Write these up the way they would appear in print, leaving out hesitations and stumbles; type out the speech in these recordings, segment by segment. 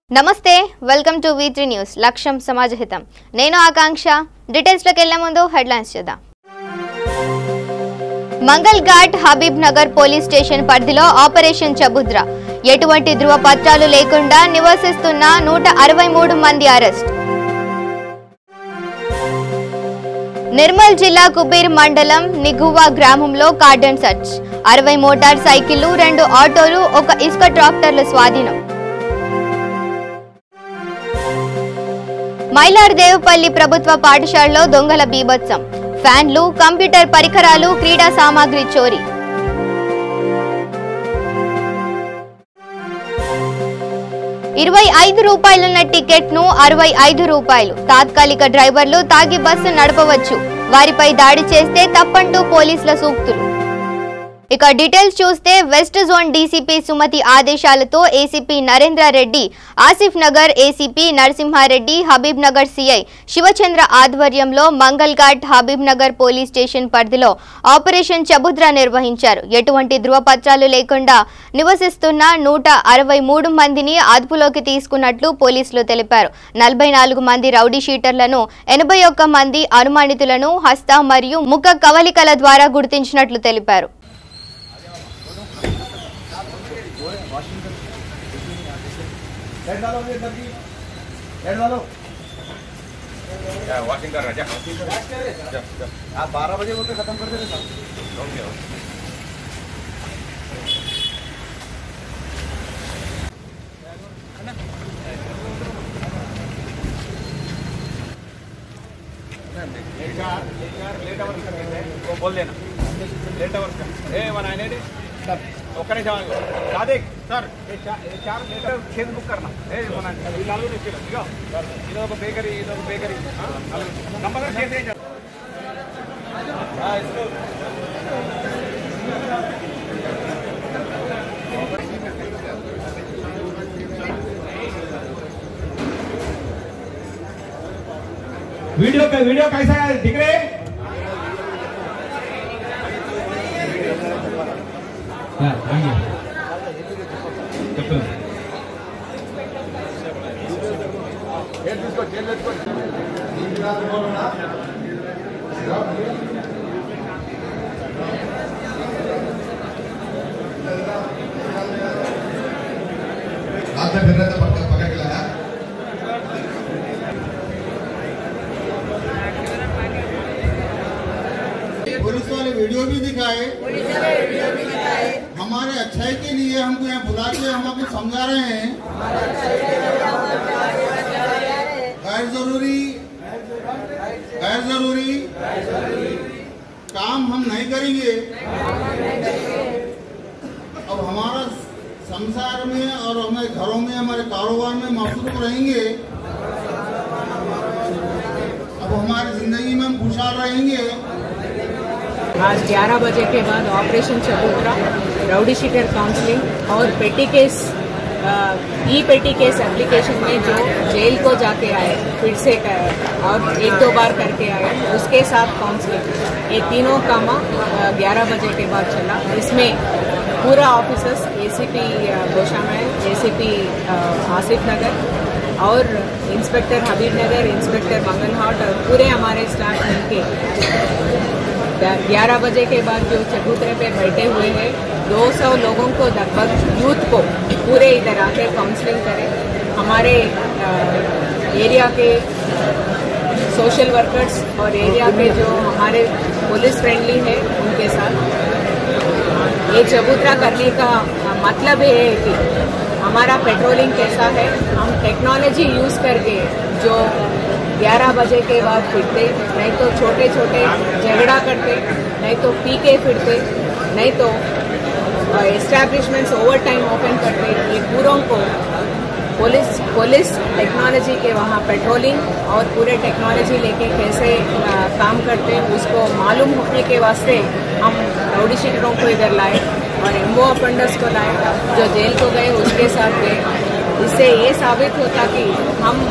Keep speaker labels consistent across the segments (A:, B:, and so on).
A: నమస్తే welcome to V3 news లక్ష్యం సమాజహితం నేను ఆకాంక్ష డీటెయిల్స్ లోకి వెళ్ళే ముందు హెడ్లైన్స్ చూద్దాం మంగల్ ఘాట్ హబీబ్ నగర్ పోలీస్ స్టేషన్ పరిధిలో ఆపరేషన్ చబుద్ర ఎటువంటి ధృవపత్రాలు లేకుండా నివసిస్తున్న 163 మంది అరెస్ట్ నిర్మల్ జిల్లా కుబీర్ మండలం నిగువా గ్రామంలో కార్డన్ సర్చ్ 60 మోటార్ సైకిళ్లు 2 ఆటోలు 1 ఇసుక ట్రాక్టర్ల స్వాధీనం మైలార్దేవపల్లి ప్రభుత్వ పాఠశాలలో దొంగల బీభత్సం ఫ్యాన్లు కంప్యూటర్ పరికరాలు క్రీడా సామాగ్రి చోరీ ₹25 టికెట్ ను ₹65 తాత్కాలిక డ్రైవర్లు తాగి బస్సు నడపవచ్చు వారిపై దాడి చేస్తే తప్పంటూ పోలీసుల సూక్తులు ఇక డీటెయిల్స్ చూస్తే వెస్ట్ జోన్ డీసీపీ సుమతి ఆదేశాలతో ACP Narendra Reddy Asif Nagar ACP Narasimhareddy Habib Nagar CI Shivachandra ఆధ్వర్యంలో మంగల్ ఘాట్ హబీబ్ నగర్ పోలీస్ స్టేషన్ పరిధిలో ఆపరేషన్ చబుద్ర నిర్వహించారు ఎటువంటి ధృవపత్రాలు లేకుండా నివసిస్తున్న 163 మందిని అదుపులోకి తీసుకున్నట్లు పోలీసులు తెలిపారు 44 మంది రౌడీ షీటర్లను 81 మంది అనుమానితులను హస్త మరియు ముఖ కవలికల ద్వారా గుర్తించినట్లు తెలిపారు
B: वॉशिंग कर रहा है आप 12 बजे बोलते खत्म कर देते सर लेट आवर वो बोल देना लेट आवर ए वन आने दे ओकरे जाओ सादिक सर ये 4 लीटर खेत बुक करना ए वन लालू ने ठीक है इधर को बेकरी नंबर खेत है हां इसको वीडियो कैसा है दिख रहे
C: पकड़ के लाया पुलिस वाले वीडियो भी दिखाए हमारे अच्छाई के लिए हमको यहाँ बुला के हम आपको समझा रहे हैं गैर जरूरी काम हम नहीं करेंगे अब हमारा संसार में और हमारे घरों में हमारे कारोबार में मसरूफ रहेंगे अब हमारी जिंदगी में हम खुशहाल रहेंगे
D: आज 11 बजे के बाद ऑपरेशन चबूतरा राउडी शीटर काउंसलिंग और पेटी केस पेटी केस एप्लीकेशन में जो जेल को जाके आए फिर से और 1-2 बार करके आए उसके साथ काउंसलिंग ये तीनों काम 11 बजे के बाद चला इसमें पूरा officers ACP Goshamahal ACP Asif Nagar और इंस्पेक्टर हबीब नगर इंस्पेक्टर मंगल घाट और पूरे हमारे स्टाफ मिलके 11 बजे के बाद जो चबूतरे पे बैठे हुए हैं 200 लोगों को लगभग यूथ को पूरे इधर आके काउंसलिंग करें हमारे एरिया के सोशल वर्कर्स और एरिया के जो हमारे पुलिस फ्रेंडली है उनके साथ ये चबूतरा करने का मतलब ये है कि हमारा पेट्रोलिंग कैसा है हम टेक्नोलॉजी यूज़ करके जो 11 बजे के बाद फिरते नहीं तो छोटे छोटे झगड़ा करते नहीं तो पी के फिरते नहीं तो एस्टैब्लिशमेंट्स ओवर टाइम ओपन करते ये पूरों को पुलिस टेक्नोलॉजी के वहाँ पेट्रोलिंग और पूरे टेक्नोलॉजी लेके कैसे काम करते उसको मालूम होने के वास्ते हम राउडी शीटरों को इधर लाए और एम्बो अपेंडर्स को लाए जो जेल को गए उसके साथ गए इससे ये साबित होता कि हम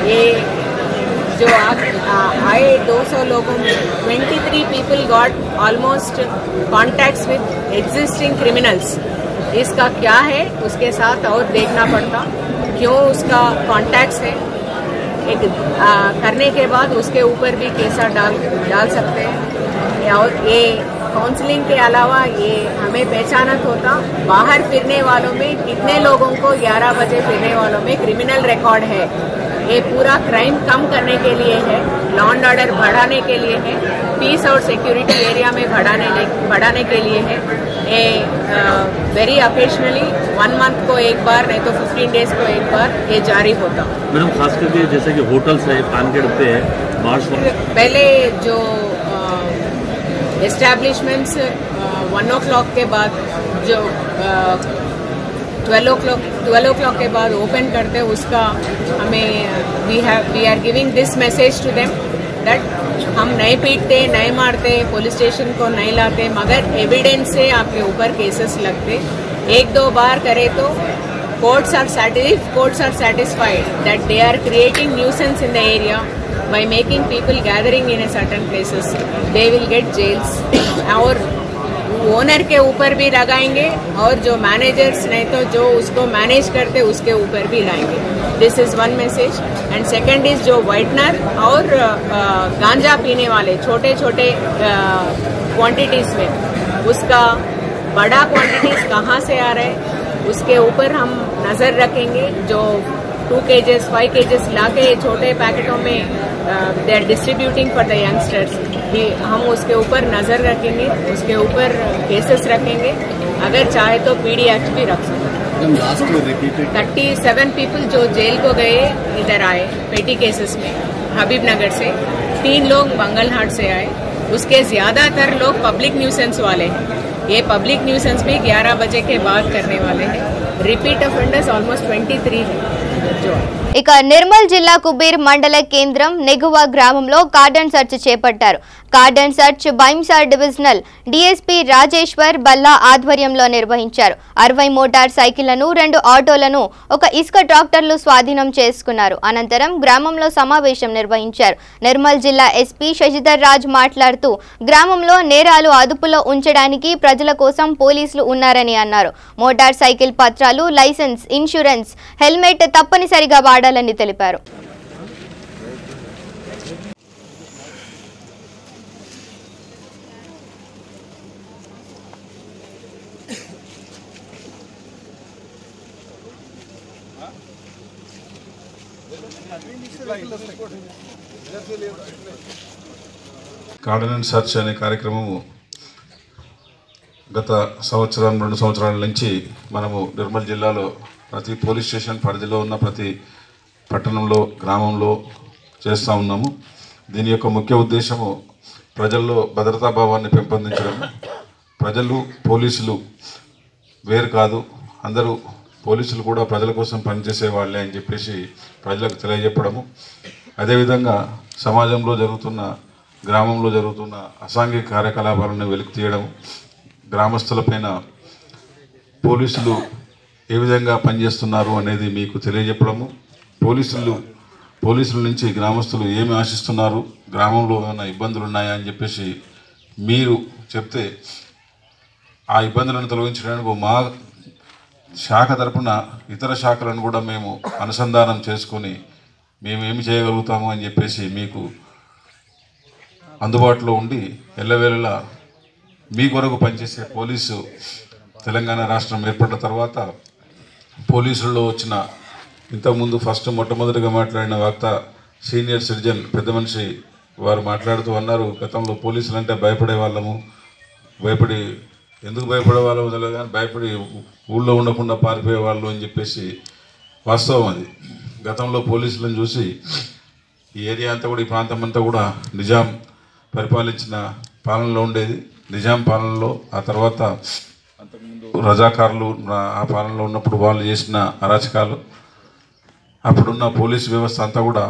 D: ये जो आए 200 लोगों में 23 people got almost contacts with existing criminals इसका क्या है उसके साथ और देखना पड़ता क्यों उसका कॉन्टैक्ट्स है एक करने के बाद उसके ऊपर भी केसा डाल सकते हैं। और ये काउंसलिंग के अलावा ये हमें पहचानत होता बाहर फिरने वालों में कितने लोगों को 11 बजे फिरने वालों में क्रिमिनल रिकॉर्ड है। ये पूरा क्राइम कम करने के लिए है, लॉ एंड ऑर्डर बढ़ाने के लिए है, पीस और सिक्योरिटी एरिया में बढ़ाने के लिए है। ये वेरी ओकेशनली 1 मंथ को एक बार नहीं तो 15 डेज को एक बार ये जारी होता।
E: मैडम खास करके जैसे कि होटल्स है, पान के डब्बे है, मार्च
D: पहले जो एस्टैब्लिशमेंट्स 1 o'clock के बाद जो 12 o'clock के बाद ओपन करते उसका हमें we are giving this message to them that हम नहीं पीटते, नहीं मारते, पुलिस स्टेशन को नहीं लाते, मगर एविडेंस से आपके ऊपर केसेस लगते। 1-2 बार करे तो courts are satisfied that they are creating nuisance in the area by making people gathering in a certain places, they will get jails। और ओनर के ऊपर भी लगाएंगे और जो मैनेजर्स नहीं तो जो उसको मैनेज करते उसके ऊपर भी लाएंगे। This is one message. And second is जो वाइटनर और गांजा पीने वाले छोटे छोटे क्वांटिटीज में उसका बड़ा क्वांटिटीज कहाँ से आ रहा है उसके ऊपर हम नजर रखेंगे। जो 2 kgs 5 kgs लाके छोटे पैकेटों में they are distributing for the youngsters, हम उसके ऊपर नजर रखेंगे, उसके ऊपर केसेस रखेंगे। अगर चाहे तो पीडी एक्ट भी रख सकते हैं। 37 पीपल जो जेल को गए इधर आए पेटी केसेस में हबीबनगर से, 3 लोग मंगलहाट से आए, उसके ज्यादातर लोग पब्लिक न्यूसेंस वाले हैं। ये पब्लिक न्यूसेंस में 11 बजे के बाद करने वाले हैं। रिपीट ऑफेंडर्स ऑलमोस्ट 23 है जो।
A: ఇక నిర్మల్ జిల్లా కుబీర్ మండల కేంద్రం నెగువ గ్రామంలో కార్డన్ సెర్చ్ చేపట్టారు. కార్డన్ సెర్చ్ బైంసార్ డివిజనల్ డీఎస్పీ రాజేశ్వర్ బల్లా ఆధ్వర్యంలో నిర్వహించారు. 60 మోటార్ సైకిళ్లను, 2 ఆటోలను, ఒక ఇసుక ట్రాక్టర్లు స్వాధీనం చేసుకున్నారు. అనంతరం గ్రామంలో సమావేశం నిర్వహించారు. నిర్మల్ జిల్లా ఎస్పీ శశిధర్ రాజ్ మాట్లాడుతూ గ్రామంలో నేరాలు అదుపులో ఉంచడానికి ప్రజల కోసం పోలీసులు ఉన్నారని అన్నారు. మోటార్ సైకిల్ పత్రాలు, లైసెన్స్, ఇన్సూరెన్స్, హెల్మెట్ తప్పనిసరిగా వాడాలని తెలిపారు.
F: కార్డనెన్స్ సెర్చ్ అనే కార్యక్రమము గత 2 సంవత్సరాల నుంచి మనము నిర్మల్ జిల్లాలో ప్రతి పోలీస్ స్టేషన్ పరిధిలో ఉన్న ప్రతి పట్టణంలో, గ్రామంలో చేస్తూ ఉన్నాము. దీని యొక్క ముఖ్య ఉద్దేశము ప్రజల్లో భద్రతాభావాన్ని పెంపొందించడం. ప్రజలు పోలీసులు వేరు కాదు, అందరూ పోలీసులు కూడా ప్రజల కోసం పనిచేసే వాళ్ళే అని చెప్పేసి ప్రజలకు తెలియజెప్పడము. అదేవిధంగా సమాజంలో జరుగుతున్న, గ్రామంలో జరుగుతున్న అసాంఘిక కార్యకలాపాలను వెలికి తీయడం, గ్రామస్తులపైన పోలీసులు ఏ విధంగా పనిచేస్తున్నారు అనేది మీకు తెలియజెప్పడము. పోలీసుల నుంచి గ్రామస్తులు ఏమి ఆశిస్తున్నారు, గ్రామంలో ఏమైనా ఇబ్బందులు ఉన్నాయా అని చెప్పేసి మీరు చెప్తే ఆ ఇబ్బందులను తొలగించడానికి మా శాఖ తరపున ఇతర శాఖలను కూడా మేము అనుసంధానం చేసుకొని మేము ఏమి చేయగలుగుతాము అని చెప్పేసి మీకు అందుబాటులో ఉండి ఎల్లవేళలా మీ కొరకు పనిచేసే పోలీసు తెలంగాణ రాష్ట్రం ఏర్పడిన తర్వాత పోలీసుల్లో వచ్చిన ఇంతకుముందు మొట్టమొదటిగా మాట్లాడిన వక్త సీనియర్ సిటిజన్ పెద్ద మనిషి వారు మాట్లాడుతూ అన్నారు, గతంలో పోలీసులు అంటే భయపడే వాళ్ళము, ఎందుకు భయపడే వాళ్ళము తెలియదు కానీ భయపడి ఊళ్ళో ఉండకుండా పారిపోయే వాళ్ళు అని చెప్పేసి వాస్తవం అది. గతంలో పోలీసులను చూసి ఈ ఏరియా అంతా కూడా, ఈ ప్రాంతం అంతా కూడా నిజాం పరిపాలించిన పాలనలో ఉండేది. నిజాం పాలనలో ఆ తర్వాత అంతకుముందు రజాకారులు ఆ పాలనలో ఉన్నప్పుడు వాళ్ళు చేసిన అరాచకాలు, అప్పుడున్న పోలీసు వ్యవస్థ అంతా కూడా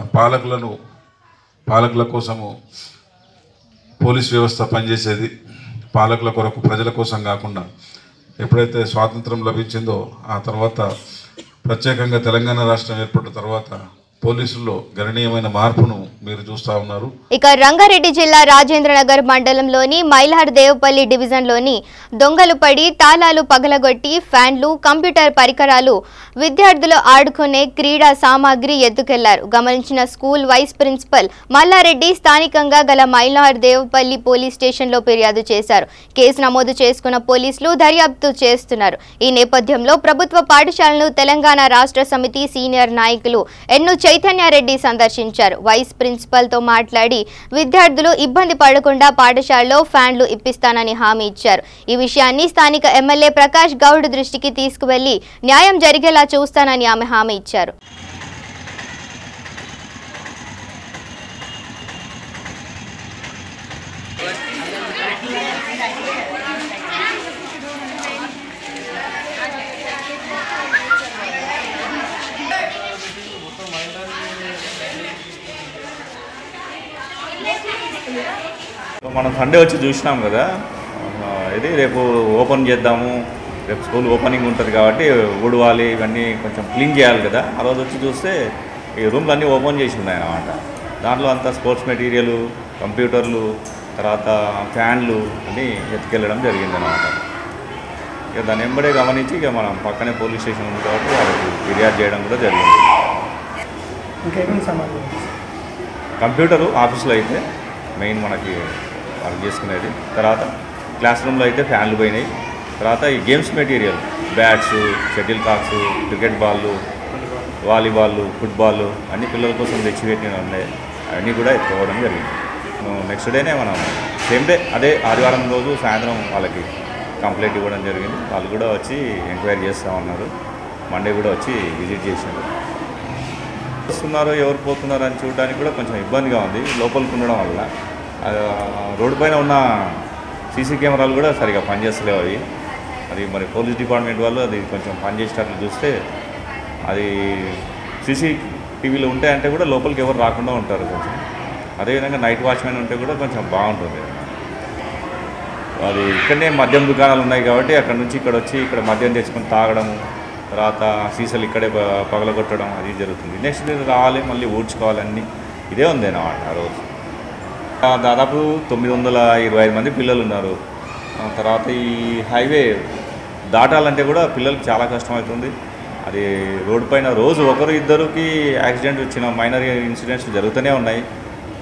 F: పాలకుల కోసము పోలీస్ వ్యవస్థ పనిచేసేది. పాలకుల కొరకు, ప్రజల కోసం కాకుండా. ఎప్పుడైతే స్వాతంత్రం లభించిందో ఆ తర్వాత ప్రత్యేకంగా తెలంగాణ రాష్ట్రం ఏర్పడిన తర్వాత పోలీసుల్లో గణనీయమైన మార్పును మీరు చూస్తూ ఉన్నారు.
A: ఇక రంగారెడ్డి జిల్లా రాజేంద్రనగర్ మండలంలోని మైలార్ దేవపల్లి డివిజన్లోని దొంగలు పడి తాళాలు పగలగొట్టి ఫ్యాన్లు, కంప్యూటర్ పరికరాలు, విద్యార్థులు ఆడుకునే క్రీడా సామాగ్రి ఎత్తుకెళ్లారు. గమనించిన స్కూల్ వైస్ ప్రిన్సిపల్ మల్లారెడ్డి స్థానికంగా గల మైలార్ దేవపల్లి పోలీస్ స్టేషన్లో ఫిర్యాదు చేశారు. కేసు నమోదు చేసుకున్న పోలీసులు దర్యాప్తు చేస్తున్నారు. ఈ నేపథ్యంలో ప్రభుత్వ పాఠశాలను తెలంగాణ రాష్ట్ర సమితి సీనియర్ నాయకులు ఎన్ను చైతన్యారెడ్డి సందర్శించారు. వైస్ ప్రిన్సిపల్ తో మాట్లాడి విద్యార్థులు ఇబ్బంది పడకుండా పాఠశాలలో ఫ్యాన్లు ఇప్పిస్తానని హామీ ఇచ్చారు. ఈ విషయాన్ని స్థానిక ఎమ్మెల్యే ప్రకాష్ గౌడ్ దృష్టికి తీసుకువెళ్లి న్యాయం జరిగేలా చూస్తానని ఆమె హామీ ఇచ్చారు.
G: మనం సండే వచ్చి చూసినాం కదా, ఇది రేపు ఓపెన్ చేద్దాము, రేపు స్కూల్ ఓపెనింగ్ ఉంటుంది కాబట్టి ఊడవాలి, ఇవన్నీ కొంచెం క్లీన్ చేయాలి కదా. ఆ రోజు వచ్చి చూస్తే ఈ రూమ్లు అన్నీ ఓపెన్ చేసి ఉన్నాయి అన్నమాట. దాంట్లో అంతా స్పోర్ట్స్ మెటీరియల్, కంప్యూటర్లు, తర్వాత ఫ్యాన్లు అన్నీ ఎత్తుకెళ్ళడం జరిగిందన్నమాట. ఇక దాన్ని వెంబడే గమనించి ఇక మనం పక్కనే పోలీస్ స్టేషన్ ఉంది కాబట్టి వాళ్ళకి ఫిర్యాదు చేయడం కూడా జరిగింది. కంప్యూటరు ఆఫీస్లో అయితే మెయిన్ మనకి వర్క్ చేసుకునేది. తర్వాత క్లాస్ రూమ్లో అయితే ఫ్యాన్లు పోయినాయి. తర్వాత ఈ games material, bats, shuttle cocks, cricket బాళ్ళు, వాలీబాల్, ఫుట్బాల్ అన్ని పిల్లల కోసం తెచ్చిపెట్టినవి ఉన్నాయి. అవన్నీ కూడా ఎత్తుకోవడం జరిగింది. నెక్స్ట్ డేనే మనం సేమ్ డే అదే ఆదివారం రోజు సాయంత్రం వాళ్ళకి కంప్లైంట్ ఇవ్వడం జరిగింది. వాళ్ళు కూడా వచ్చి ఎంక్వైరీ చేస్తూ ఉన్నారు. మండే కూడా వచ్చి విజిట్ చేశారు. వస్తున్నారు, ఎవరు పోతున్నారు అని చూడడానికి కూడా కొంచెం ఇబ్బందిగా ఉంది లోపలికి ఉండడం వల్ల. రోడ్డు పైన ఉన్న సీసీ కెమెరాలు కూడా సరిగా పనిచేస్తలేవు. అది మరి పోలీస్ డిపార్ట్మెంట్ వాళ్ళు అది కొంచెం పనిచేసేటట్లు చూస్తే, అది సీసీటీవీలు ఉంటాయంటే కూడా లోపలికి ఎవరు రాకుండా ఉంటారు కొంచెం. అదేవిధంగా నైట్ వాచ్మెన్ ఉంటే కూడా కొంచెం బాగుంటుంది. అది ఇక్కడనే మద్యం దుకాణాలు ఉన్నాయి కాబట్టి అక్కడ నుంచి ఇక్కడ వచ్చి ఇక్కడ మద్యం తెచ్చుకొని తాగడము, తర్వాత సీసాలు ఇక్కడే పగలగొట్టడం అది జరుగుతుంది. నెక్స్ట్ రావాలి, మళ్ళీ ఊడ్చుకోవాలి, అన్నీ ఇదే ఉంది అన్నమాట. ఆ రోజు దాదాపు 925 మంది పిల్లలు ఉన్నారు. తర్వాత ఈ హైవే దాటాలంటే కూడా పిల్లలకి చాలా కష్టమవుతుంది. అది రోడ్డు పైన రోజు ఒకరు ఇద్దరికి యాక్సిడెంట్ వచ్చిన మైనర్ ఇన్సిడెంట్స్ జరుగుతూనే ఉన్నాయి.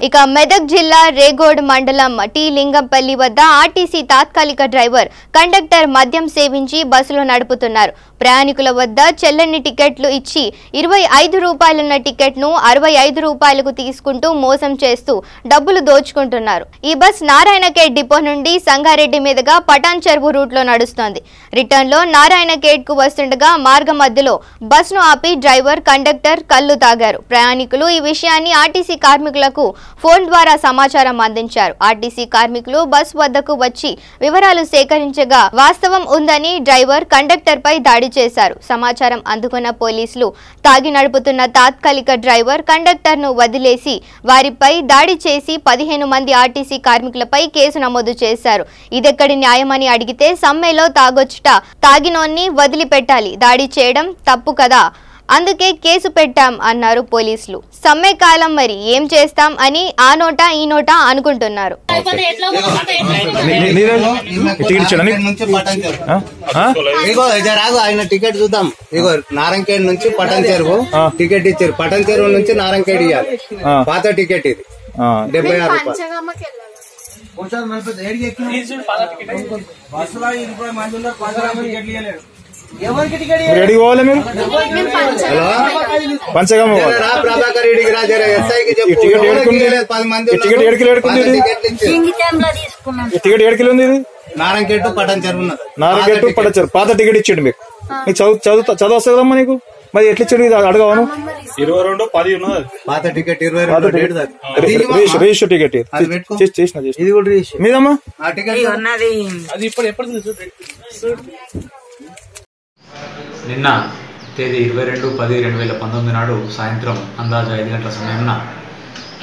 A: ఇక మెదక్ జిల్లా రేగోడ్ మండలం టీ లింగంపల్లి వద్ద ఆర్టీసీ తాత్కాలిక డ్రైవర్, కండక్టర్ మద్యం సేవించి బస్సులో నడుపుతున్నారు. ప్రయాణికుల వద్ద చెల్లని టికెట్లు ఇచ్చి 25 రూపాయలున్న టికెట్ను 65 రూపాయలకు తీసుకుంటూ మోసం చేస్తూ డబ్బులు దోచుకుంటున్నారు. ఈ బస్ నారాయణఖేడ్ డిపో నుండి సంగారెడ్డి మీదుగా పటాన్ చెరువు రూట్లో నడుస్తోంది. రిటర్న్లో నారాయణఖేడ్కు వస్తుండగా మార్గ మధ్యలో బస్ను ఆపి డ్రైవర్, కండక్టర్ కళ్లు తాగారు. ప్రయాణికులు ఈ విషయాన్ని ఆర్టీసీ కార్మికులకు ఫోన్ ద్వారా సమాచారం అందించారు. ఆర్టీసీ కార్మికులు బస్ వద్దకు వచ్చి వివరాలు సేకరించగా వాస్తవం ఉందని డ్రైవర్, కండక్టర్ పై దాడి చేశారు. సమాచారం అందుకున్న పోలీసులు తాగి నడుపుతున్న తాత్కాలిక డ్రైవర్, కండక్టర్ ను వదిలేసి వారిపై దాడి చేసి 15 మంది ఆర్టీసీ కార్మికులపై కేసు నమోదు చేశారు. ఇదెక్కడి న్యాయమని అడిగితే సమ్మెలో తాగొచ్చుట, తాగినోన్ని వదిలిపెట్టాలి, దాడి చేయడం తప్పు కదా, అందుకే కేసు పెట్టాం అన్నారు పోలీసులు. సమ్మె కాలం, మరి ఏం చేస్తాం అని ఆ నోట ఈ నోట అనుకుంటున్నారు.
H: ఆయన టికెట్ చూద్దాం. ఇగో నారాయణఖేడ్ నుంచి పటాన్ చెరువు టికెట్ ఇచ్చారు. పటాన్ చెరువు నుంచి నారాయణఖేడ్ ఇవ్వాలి. పాత టికెట్ ఇది 76 రూపాయలు.
I: రెడీ పోవాలి మీరు. పంచగమ్మ
H: ప్రభాకర్ రెడ్డికి రాజా ఎస్ఐకి చెప్పు.
I: టికెట్ ఏడుకిలో ఉంది ఇది.
H: నారాయణఖేడ్ పటాన్ చెరువు.
I: నారాయణఖేడ్ పటాన్ చెరువు పాత టికెట్ ఇచ్చాడు మీకు. చదువు వస్తుందమ్మా నీకు. మరి ఎట్లా ఇచ్చాడు ఇది అడగవాను.
G: 22/10 ఉన్నది
H: పాత టికెట్. 22
I: రిజిస్టర్ టికెట్ చేసిన
H: ఇది కూడా రిజిస్టర్
I: మీదమ్మా.
H: ఆ టికెట్
G: అది ఎప్పుడు
J: నిన్న తేదీ 22/10/2019 నాడు సాయంత్రం అందాజ 5 గంటల సమయంలో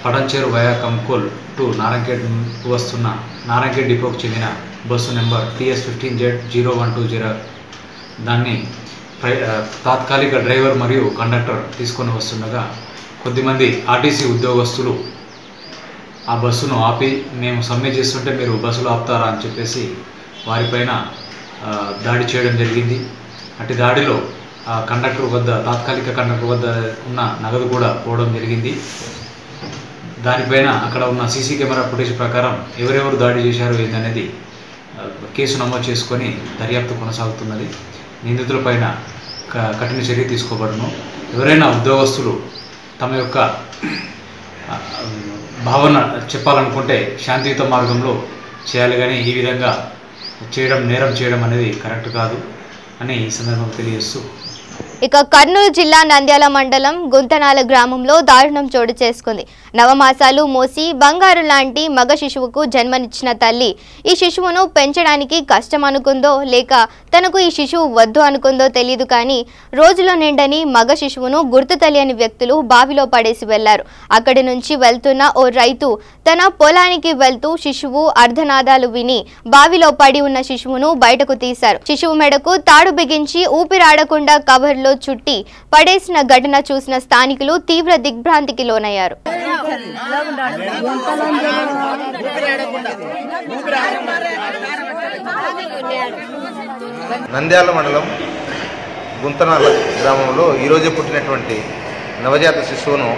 J: పటంచేరు వయా కంకోల్ టు నారాయణఖేడ్ వస్తున్న నారాయణఖేడ్ డిపోకు చెందిన బస్సు నెంబర్ TS15Z0120 దాన్ని తాత్కాలిక డ్రైవర్ మరియు కండక్టర్ తీసుకొని వస్తుండగా కొద్దిమంది ఆర్టీసీ ఉద్యోగస్తులు ఆ బస్సును ఆపి మేము సమ్మె చేస్తుంటే మీరు బస్సులు ఆపుతారా అని చెప్పేసి వారిపైన దాడి చేయడం జరిగింది. అటు దాడిలో కండక్టర్ వద్ద తాత్కాలిక కండక్టర్ వద్ద ఉన్న నగదు కూడా పోవడం జరిగింది. దానిపైన అక్కడ ఉన్న సీసీ కెమెరా ఫుటేజ్ ప్రకారం ఎవరెవరు దాడి చేశారు ఏందనేది కేసు నమోదు చేసుకొని దర్యాప్తు కొనసాగుతున్నది. నిందితులపైన కఠిన చర్య తీసుకోబడును. ఎవరైనా ఉద్యోగస్తులు తమ యొక్క భావన చెప్పాలనుకుంటే శాంతియుత మార్గంలో చేయాలి, కానీ ఈ విధంగా నేరం చేయడం అనేది కరెక్ట్ కాదు అని ఈ సందర్భంగా తెలియజేస్తూ
A: ఇక కర్నూలు జిల్లా నంద్యాల మండలం గుంతనాల గ్రామంలో దారుణం చోటు చేసుకుంది. నవమాసాలు మోసి బంగారు లాంటి మగ శిశువుకు జన్మనిచ్చిన తల్లి ఈ శిశువును పెంచడానికి కష్టం అనుకుందో లేక తనకు ఈ శిశువు వద్దు అనుకుందో తెలియదు, కానీ రోజులో నిండని మగ శిశువును గుర్తు తెలియని వ్యక్తులు బావిలో పడేసి వెళ్లారు. అక్కడి నుంచి వెళ్తున్న ఓ రైతు తన పొలానికి వెళ్తూ శిశువు అర్ధనాదాలు విని బావిలో పడి ఉన్న శిశువును బయటకు తీశారు. శిశువు మెడకు తాడు బిగించి ఊపిరాడకుండా కవర్లో చుట్టి పడేసిన ఘటన చూసిన స్థానికులు తీవ్ర దిగ్భ్రాంతికి లోనయ్యారు.
H: నంద్యాల మండలం గుంతనాల గ్రామంలో ఈరోజే పుట్టినటువంటి నవజాత శిశువును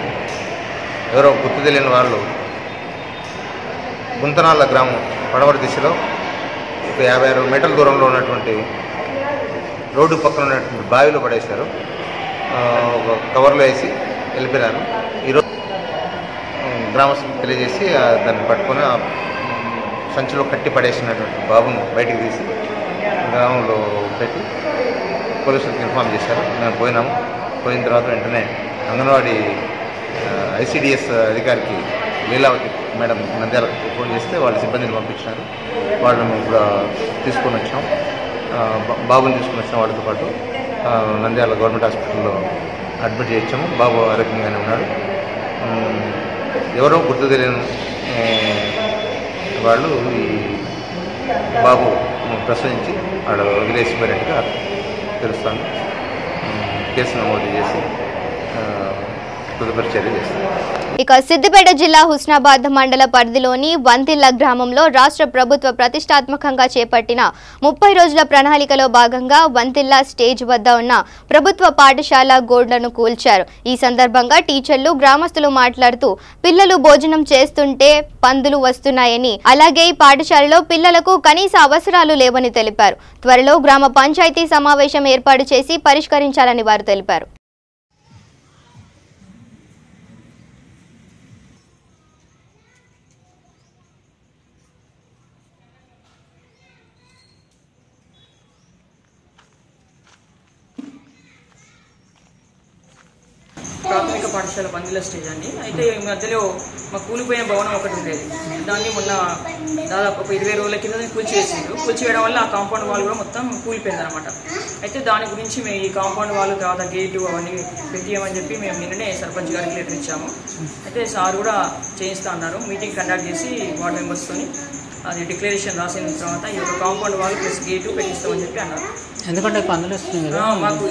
H: ఎవరో గుర్తు తెలియని వాళ్ళు గుంతనాల గ్రామం పడమర దిశలో 50-60 మీటర్ల దూరంలో ఉన్నటువంటి రోడ్డు పక్కన ఉన్నటువంటి బావిలో పడేశారు. ఒక కవర్లో వేసి వెళ్ళిపోయినారు. ఈరోజు గ్రామస్తులకు తెలియజేసి దాన్ని పట్టుకొని సంచిలో కట్టి పడేసినటువంటి బాబును బయటికి తీసి గ్రామంలో పెట్టి పోలీసులకు ఇన్ఫామ్ చేశారు. మేము పోయిన తర్వాత వెంటనే అంగన్వాడీ ఐసిడిఎస్ అధికారికి లీలావతి మేడం నంద్యాలకు ఫోన్ చేస్తే వాళ్ళ సిబ్బందిని పంపించినారు. వాళ్ళని కూడా తీసుకొని వచ్చాం. బాబుని తీసుకుని వచ్చిన వాళ్ళతో పాటు నంద్యాల గవర్నమెంట్ హాస్పిటల్లో అడ్మిట్ చేయించాము. బాబు ఆరోగ్యంగానే ఉన్నాడు. ఎవరో గుర్తు తెలియని వాళ్ళు ఈ బాబు ప్రసవించి ఆడ వదిలేసిపోయినట్టుగా తెలుస్తాను. కేసు నమోదు చేసి తదుపరి చర్య చేస్తాను.
A: ఇక సిద్దిపేట జిల్లా హుస్నాబాద్ మండల పరిధిలోని వంతిల్ల గ్రామంలో రాష్ట్ర ప్రభుత్వ ప్రతిష్టాత్మకంగా చేపట్టిన 30 రోజుల ప్రణాళికలో భాగంగా వంతిల్ల స్టేజ్ వద్ద ఉన్న ప్రభుత్వ పాఠశాల గోడలను కూల్చారు. ఈ సందర్భంగా టీచర్లు గ్రామస్తులు మాట్లాడుతూ పిల్లలు భోజనం చేస్తుంటే పందులు వస్తున్నాయని, అలాగే ఈ పాఠశాలలో పిల్లలకు కనీస అవసరాలు లేవని తెలిపారు. త్వరలో గ్రామ పంచాయతీ సమావేశం ఏర్పాటు చేసి పరిష్కరించాలని వారు తెలిపారు.
K: ప్రాథమిక పాఠశాల పందిల స్టేజ్ అండి. అయితే ఈ మధ్యలో మా కూలిపోయిన భవనం ఒకటి ఉండేది. దాన్ని మొన్న దాదాపు ఒక 20 రోజుల కింద కూల్చివేసిండ్రు. కూల్చివేయడం వల్ల ఆ కాంపౌండ్ వాల్ కూడా మొత్తం కూలిపోయింది అనమాట. అయితే దాని గురించి మేము ఈ కాంపౌండ్ వాల్ తర్వాత గేటు అవన్నీ పెట్టియమని చెప్పి మేము నిన్ననే సర్పంచ్ గారికి లెటర్ ఇచ్చాము. అయితే సార్ కూడా చేయిస్తా అన్నారు. మీటింగ్ కండక్ట్ చేసి వార్డు మెంబర్స్తో అది డిక్లరేషన్ రాసిన తర్వాత ఈ యొక్క కాంపౌండ్ వాల్ ప్లస్ గేటు పెట్టిస్తామని చెప్పి అన్నారు.
L: ఎందుకంటే పందులు వస్తున్నాయి కదా
K: మాకు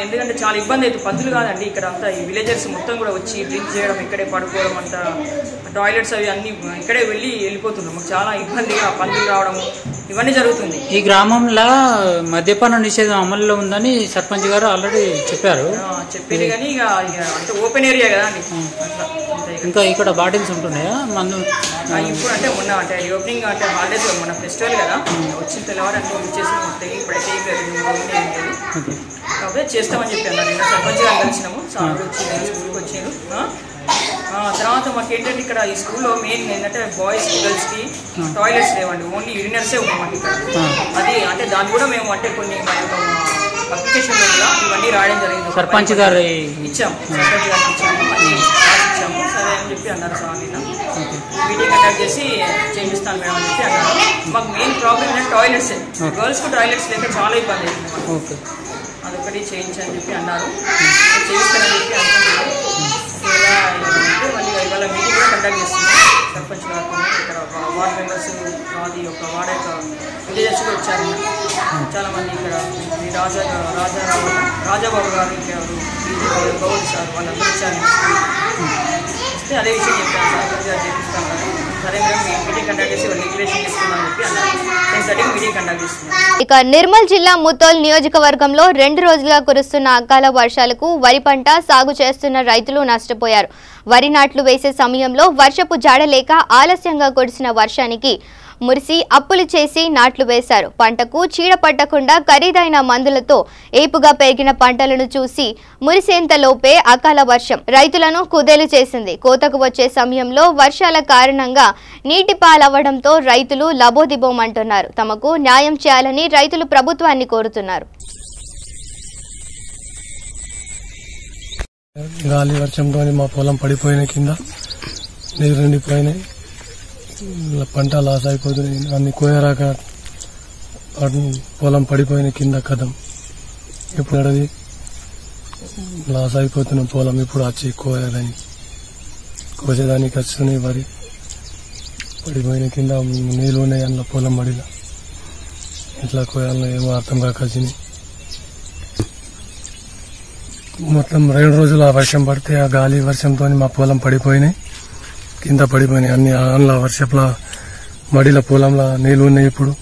K: ఎందుకంటే చాలా ఇబ్బంది అవుతుంది. పందులు కాదండి, ఇక్కడ అంతా ఈ విలేజర్స్ మొత్తం కూడా వచ్చి డ్రింక్ చేయడం, ఇక్కడే పడుకోవడం, అంతా టాయిలెట్స్ అవి అన్ని ఇక్కడే వెళ్ళిపోతున్నాం. మాకు చాలా ఇబ్బందిగా పందులు రావడం ఇవన్నీ జరుగుతుంది.
L: ఈ గ్రామంలో మద్యపాన నిషేధం అమల్లో ఉందని సర్పంచ్ గారు ఆల్రెడీ చెప్పారు.
K: చెప్పేది కానీ ఇక అంటే ఓపెన్ ఏరియా కదా అండి.
L: ఇంకా ఇక్కడ బాటిల్స్ ఉంటున్నాయా మందు?
K: ఇప్పుడు అంటే మొన్న అంటే రీఓపెనింగ్ అంటే హాలిడేస్ మన ఫెస్టివల్ కదా వచ్చిన తెల్లవారు అంటే వచ్చేసి ఇప్పుడైతే కాబట్టి చేస్తామని చెప్పి అన్నారు. నిన్న సర్పంచ్ గారు కలిసినాము. సార్ వచ్చి స్కూల్కి వచ్చారు. తర్వాత మాకు ఏంటంటే ఇక్కడ ఈ స్కూల్లో మెయిన్ ఏంటంటే బాయ్స్ గర్ల్స్కి టాయిలెట్స్ లేవండి, ఓన్లీ యూరినర్సే ఉన్నామండి ఇక్కడ. అది అంటే దాన్ని కూడా మేము అంటే కొన్ని అప్లికేషన్ కూడా ఇవన్నీ రాయడం జరిగింది.
L: సర్పంచ్ గారు
K: ఇచ్చాము, సర్పంచ్ గారికి ఇచ్చాము. సరే అని చెప్పి అన్నారు. సార్ నిన్న మీటింగ్ కండక్ట్ చేసి చేయిస్తాను మేడం అని చెప్పి అన్నారు. మాకు మెయిన్ ప్రాబ్లం ఏంటంటే టాయిలెట్స్, గర్ల్స్కి టాయిలెట్స్ లేక చాలా ఇబ్బంది అవుతుంది. అదొకటి చేయించని చెప్పి అన్నారు. చేయిస్తానని చెప్పి అనుకుంటున్నాను. మళ్ళీ ఇవాళ మీటింగ్ కూడా కండక్ట్ చేస్తున్నాం సర్పంచ్ గారు. ఇక్కడ వార్డ్ మెంబర్స్ అది ఒక వార్డ్ యొక్క విలేజర్స్ కూడా వచ్చారు. చాలామంది ఇక్కడ ఈ రాజాబాబు గారు, ఇంకా గౌడ్ సార్ వాళ్ళందరూ వచ్చారు. చెప్తే అదే విషయం చెప్పాను సార్ చేపిస్తాను సరే మేడం మీటింగ్ కండక్ట్ చేసి డిక్లరేషన్ చేసుకుందాం చెప్పి అన్నారు 10:30 మీటింగ్ కండక్ట్ చేస్తున్నాం.
A: ఇక నిర్మల్ జిల్లా ముతోల్ నియోజకవర్గంలో 2 రోజులుగా కురుస్తున్న అకాల వర్షాలకు వరి పంట సాగు చేస్తున్న రైతులు నష్టపోయారు. వరి నాట్లు వేసే సమయంలో వర్షపు జాడ లేక ఆలస్యంగా కురిసిన వర్షానికి మురిసి అప్పులు చేసి నాట్లు వేశారు. పంటకు చీడ పట్టకుండా ఖరీదైన మందులతో ఏపుగా పెరిగిన పంటలను చూసి మురిసేంతలోపే అకాల వర్షం రైతులను కుదేలు చేసింది. కోతకు వచ్చే సమయంలో వర్షాల కారణంగా నీటి పాలవ్వడంతో రైతులు లబోదిబోమంటున్నారు. తమకు న్యాయం చేయాలని రైతులు ప్రభుత్వాన్ని కోరుతున్నారు.
M: గాలి వర్షంతో మా పొలం పడిపోయిన కింద నీరు నిండిపోయినాయి. పంట లాస్ అయిపోతుంది. అన్ని కోయరాక పొలం పడిపోయిన కింద కథం. ఇప్పుడు అడవి లాస్ అయిపోతున్న పొలం ఇప్పుడు వచ్చి కోసేదానికి వస్తున్నాయి. వరి పడిపోయిన కింద నీళ్ళు ఉన్నాయి. అందులో పొలం పడిలా ఎట్లా కోయాలో ఏమో అర్థం కాక వచ్చినాయి. మొత్తం 2 రోజులు ఆ వర్షం పడితే ఆ గాలి వర్షంతో మా పొలం పడిపోయినాయి, కింద పడిపోయినాయి. అన్ని అందులో వర్షంలో మడిల పొలంలో నీళ్ళు ఉన్నాయి. ఇప్పుడు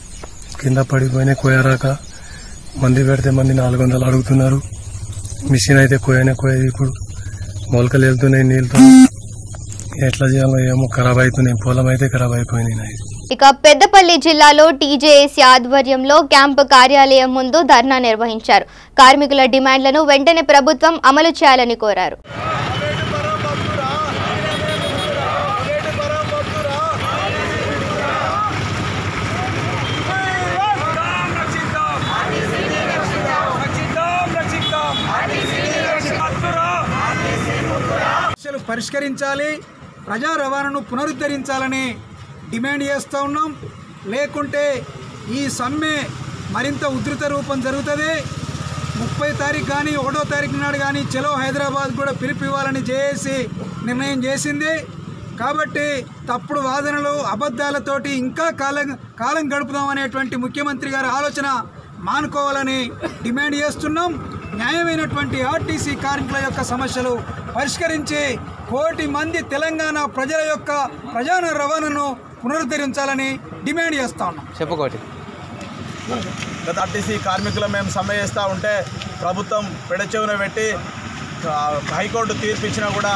M: కింద పడిపోయినాయి. కోయరాక మంది పెడితే మంది 400 అడుగుతున్నారు. మిషన్ అయితే కోయది. ఇప్పుడు మొలకలు వెళ్తున్నాయి నీళ్ళతో. ఎట్లా చేయాలో ఏమో ఖరాబ్ అవుతున్నాయి. పొలం అయితే ఖరాబ్ అయిపోయినాయి.
A: ఇక పెద్దపల్లి జిల్లాలో టీజేఏసీ ఆధ్వర్యంలో క్యాంపు కార్యాలయం ముందు ధర్నా నిర్వహించారు. కార్మికుల డిమాండ్లను వెంటనే ప్రభుత్వం అమలు చేయాలని కోరారు.
N: పరిష్కరించాలి, ప్రజా రవాణాను పునరుద్ధరించాలని డిమాండ్ చేస్తూ ఉన్నాం. లేకుంటే ఈ సమ్మె మరింత ఉధృత రూపం జరుగుతుంది. 30 తారీఖు కానీ 1వ తారీఖు నాడు కానీ చలో హైదరాబాద్ కూడా పిలుపు ఇవ్వాలని జేఏసీ నిర్ణయం చేసింది. కాబట్టి తప్పుడు వాదనలు అబద్ధాలతోటి ఇంకా కాలం గడుపుదాం అనేటువంటి ముఖ్యమంత్రి గారి ఆలోచన మానుకోవాలని డిమాండ్ చేస్తున్నాం. న్యాయమైనటువంటి ఆర్టీసీ కార్మికుల యొక్క సమస్యలు పరిష్కరించి 1 కోటి మంది తెలంగాణ ప్రజల యొక్క ప్రజా రవాణాను పునరుద్ధరించాలని డిమాండ్ చేస్తా ఉన్నాం.
B: చెప్పుకోటి గత ఆర్టీసీ కార్మికులు మేము సమ్మె చేస్తూ ఉంటే ప్రభుత్వం పెడచెవున పెట్టి హైకోర్టు తీర్పు ఇచ్చినా కూడా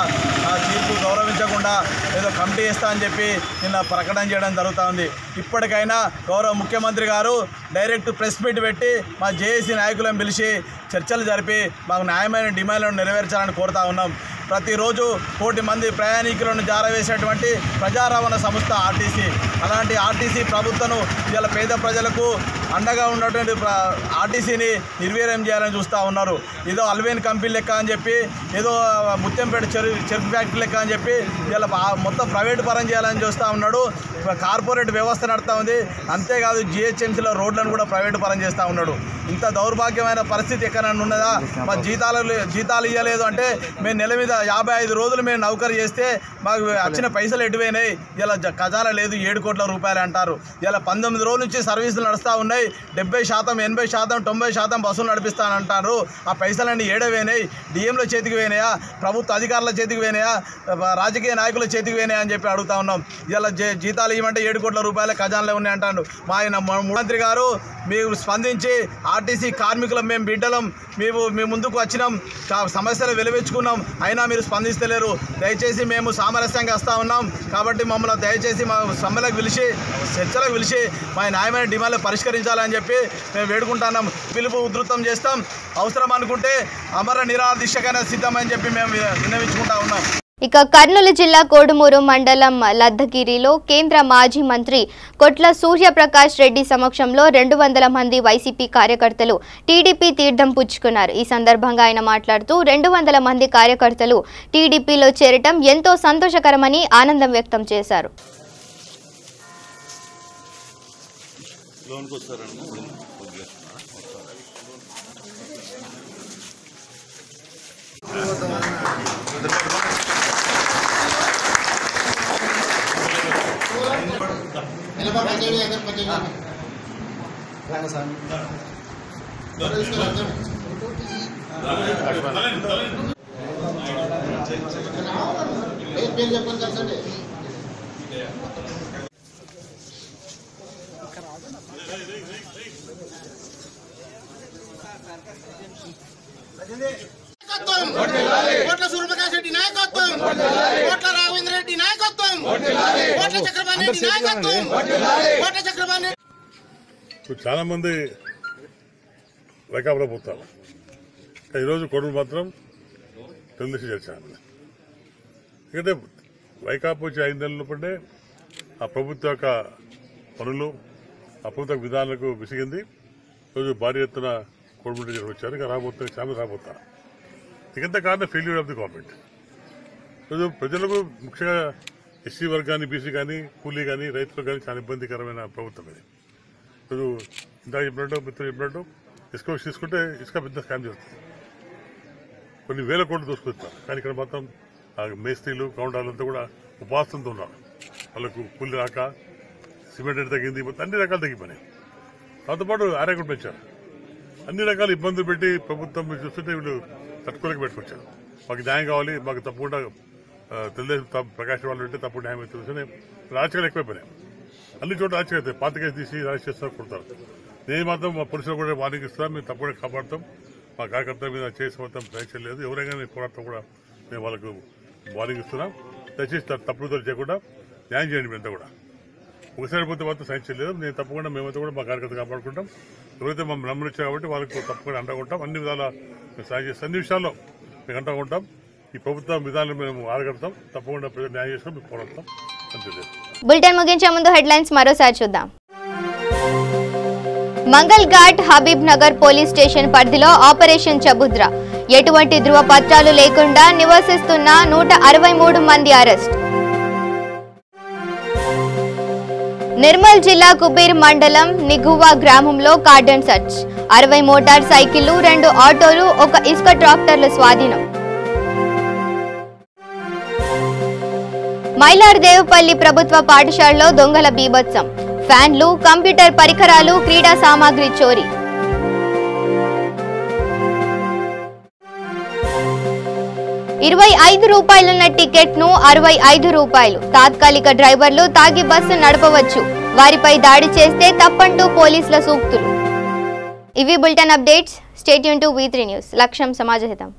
B: ఆ తీర్పు గౌరవించకుండా ఏదో కమిటీ ఇస్తా అని చెప్పి నిన్న ప్రకటన చేయడం జరుగుతూ ఉంది. ఇప్పటికైనా గౌరవ ముఖ్యమంత్రి గారు డైరెక్ట్ ప్రెస్ మీట్ పెట్టి మా జేఏసీ నాయకులను పిలిచి చర్చలు జరిపి మాకు న్యాయమైన డిమాండ్లను నెరవేర్చాలని కోరుతా ఉన్నాం. ప్రతిరోజు 1 కోటి మంది ప్రయాణికులను జారవేసేటువంటి ప్రజా రవాణా సంస్థ ఆర్టీసీ. అలాంటి ఆర్టీసీ ప్రభుత్వం ఇవాళ పేద ప్రజలకు అండగా ఉన్నటువంటి ఆర్టీసీని నిర్వీర్యం చేయాలని చూస్తూ ఉన్నారు. ఏదో అల్వేన్ కంపెనీ లెక్క అని చెప్పి, ఏదో ముత్యంపేట చెరుకు ఫ్యాక్టరీ లెక్క అని చెప్పి ఇలా మొత్తం ప్రైవేటు పరం చేయాలని చూస్తూ ఉన్నాడు. కార్పొరేట్ వ్యవస్థ నడుతూ ఉంది. అంతేకాదు జిహెచ్ఎంసీలో రోడ్లను కూడా ప్రైవేటు పరం చేస్తూ ఉన్నాడు. ఇంత దౌర్భాగ్యమైన పరిస్థితి ఎక్కడన్నా ఉన్నదా? మా జీతాలు ఇవ్వలేదు అంటే మేము నెల మీద 55 రోజులు మేము నౌకరు చేస్తే మాకు వచ్చిన పైసలు ఎటువైనాయి. ఇలా ఖజానా లేదు, 7 కోట్ల రూపాయలు అంటారు. ఇలా 19 రోజుల నుంచి సర్వీసులు నడుస్తూ ఉన్నాయి. 70%, 80%, 90% బస్సులు నడిపిస్తానంటారు. ఆ పైసలన్నీ ఏడవేనాయి? డిఎంల చేతికి పోయినాయా? ప్రభుత్వ అధికారుల చేతికి పోయినాయా? రాజకీయ నాయకుల చేతికి పోయినాయా అని చెప్పి అడుగుతా ఉన్నాం. ఇలా జీతాలు ఇవ్వమంటే 7 కోట్ల రూపాయల ఖజానాలే ఉన్నాయి అంటాడు. మా ఆయన ముఖ్యమంత్రి గారు మీరు స్పందించి ఆర్టీసీ కార్మికులం మేము బిడ్డలం, మీ ముందుకు వచ్చినాం, సమస్యలు వెలువెచ్చుకున్నాం, అయినా మీరు స్పందిస్తలేరు. దయచేసి మేము సామరస్యంగా వస్తూ ఉన్నాం కాబట్టి మమ్మల్ని దయచేసి మా సమ్మెలకు పిలిచి చర్చలకు పిలిచి మా న్యాయమైన డిమాండ్లు పరిష్కరించాలని చెప్పి మేము వేడుకుంటున్నాం. పిలుపు ఉధృతం చేస్తాం. అవసరం అనుకుంటే అమర నిరాహార దీక్షకైనా సిద్ధమని చెప్పి మేము విన్నవించుకుంటా ఉన్నాం.
A: ఇక కర్నూలు జిల్లా కోడుమూరు మండలం లద్దగిరిలో కేంద్ర మాజీ మంత్రి కొట్ల సూర్యప్రకాష్ రెడ్డి సమక్షంలో 200 మంది వైసీపీ కార్యకర్తలు టీడీపీ తీర్థం పుచ్చుకున్నారు. ఈ సందర్భంగా ఆయన మాట్లాడుతూ 200 మంది కార్యకర్తలు టీడీపీలో చేరటం ఎంతో సంతోషకరమని ఆనందం వ్యక్తం చేశారు.
C: పేరు చెప్పండి కదండి. కోట్ల సూర్యప్రకాష్ రెడ్డి నాయకత్వం, కోట్ల రాఘవేంద్ర రెడ్డి నాయకత్వం, కోట్ల చక్రపాణి రెడ్డి నాయకత్వం, కోట్ల చక్రపాణి.
O: చాలా మంది వైకాపాలో పోతారు, ఈరోజు కొడుకు మాత్రం తెలుగుదేశం చేశాను. ఎందుకంటే వైకాపా వచ్చి 5 నెలల లోపలే ఆ ప్రభుత్వ యొక్క పనులు, ఆ ప్రభుత్వ విధానాలకు విసిగింది. ఈరోజు భారీ ఎత్తున కోడిముండి వచ్చారు. ఇంకా రాబోతున్నారు, చాలా రాబోతారు. ఇకంత కారణం ఫెయిల్యూర్ ఆఫ్ ది గవర్నమెంట్. ఈరోజు ప్రజలకు ముఖ్యంగా ఎస్సీ వర్గాన్ని, బీసీ కానీ, కూలీ కానీ, రైతులకు కానీ చాలా ఇబ్బందికరమైన ప్రభుత్వం ఇది. ఈరోజు ఇందాక చెప్పినట్టు, మిత్రులు చెప్పినట్టు ఇసుక తీసుకుంటే ఇసుక పెద్ద స్కామ్ చేస్తుంది. కొన్ని వేల కోట్లు దోసుకొస్తారు. కానీ ఇక్కడ మొత్తం మేస్త్రీలు, కౌంటర్లంతా కూడా ఉపాసంతో ఉన్నారు. వాళ్ళకు కూలి రాక, సిమెంట్ రేట్ తగ్గింది, అన్ని రకాలు తగ్గిపోయినాయి. దాంతోపాటు ఆరోగ్యం పెంచారు. అన్ని రకాల ఇబ్బందులు పెట్టి ప్రభుత్వం చూస్తుంటే వీళ్ళు తట్టుకోలేక పెట్టుకొచ్చారు. మాకు న్యాయం కావాలి, మాకు తప్పకుండా తెలుగుదేశం ప్రకాశం వాళ్ళు పెట్టి తప్పుడు న్యాయం అవుతుంది. రాజకీయాలు ఎక్కువైపోయినాయి. అన్ని చోట్ల రాజకీయం అవుతాయి. పాత కేసు తీసి రాజకీయ చేస్తారు, కొడతారు. నేను మాత్రం మా పోలీసులు కూడా వార్నింగ్ ఇస్తాం, మేము తప్పకుండా కాపాడుతాం. మా కార్యకర్తల మీద చేసి మొత్తం ప్రయత్నం లేదు. ఎవరైనా పోరాటం కూడా మేము వాళ్ళకు వార్నింగ్ ఇస్తున్నాం. దయచేసి తప్పుదలు చేయకుండా న్యాయం చేయండి. మేమంతా కూడా ఒకసారి పోతే మాత్రం సహించలేదు. నేను తప్పకుండా మేమంతా కూడా మా కార్యకర్త కాపాడుకుంటాం. ఎవరైతే మమ్మల్ని నమ్మనిచ్చారు కాబట్టి వాళ్ళకి తప్పకుండా అండగుంటాం. అన్ని విధాలా మేము సాయం చేస్తాం. అన్ని విషయాల్లో మేము అండగుంటాం. ఈ ప్రభుత్వ విధానాలు మేము ఆడగడతాం. తప్పకుండా ప్రజలు న్యాయం చేసుకుని మేము పోరాడతాం. అంతే.
A: బులెటిన్ ముగించే ముందు హెడ్లైన్స్ మరోసారి చూద్దాం. మంగల్ ఘాట్ హబీబ్ నగర్ పోలీస్ స్టేషన్ పరిధిలో ఆపరేషన్ చబుద్ర. ఎటువంటి ధృవపత్రాలు లేకుండా నివసిస్తున్న 163 మంది అరెస్ట్. నిర్మల్ జిల్లా కుబీర్ మండలం నిగువా గ్రామంలో కార్డన్ సర్చ్. 60 మోటార్ సైకిళ్లు, 2 ఆటోలు, 1 ఇసుక ట్రాక్టర్ల స్వాధీనం. మైలార్దేవపల్లి ప్రభుత్వ పాఠశాలలో దొంగల బీభత్సం. ఫ్యాన్లు, కంప్యూటర్ పరికరాలు, క్రీడా సామాగ్రి చోరీ. ₹25 టికెట్ ను ₹65. తాత్కాలిక డ్రైవర్లు తాగి బస్సు నడపవచ్చు, వారిపై దాడి చేస్తే తప్పంటూ పోలీసుల సూక్తులు. ఇవి bulletin updates. Stay tune to V3 news. లక్ష్యం సమాజహితం.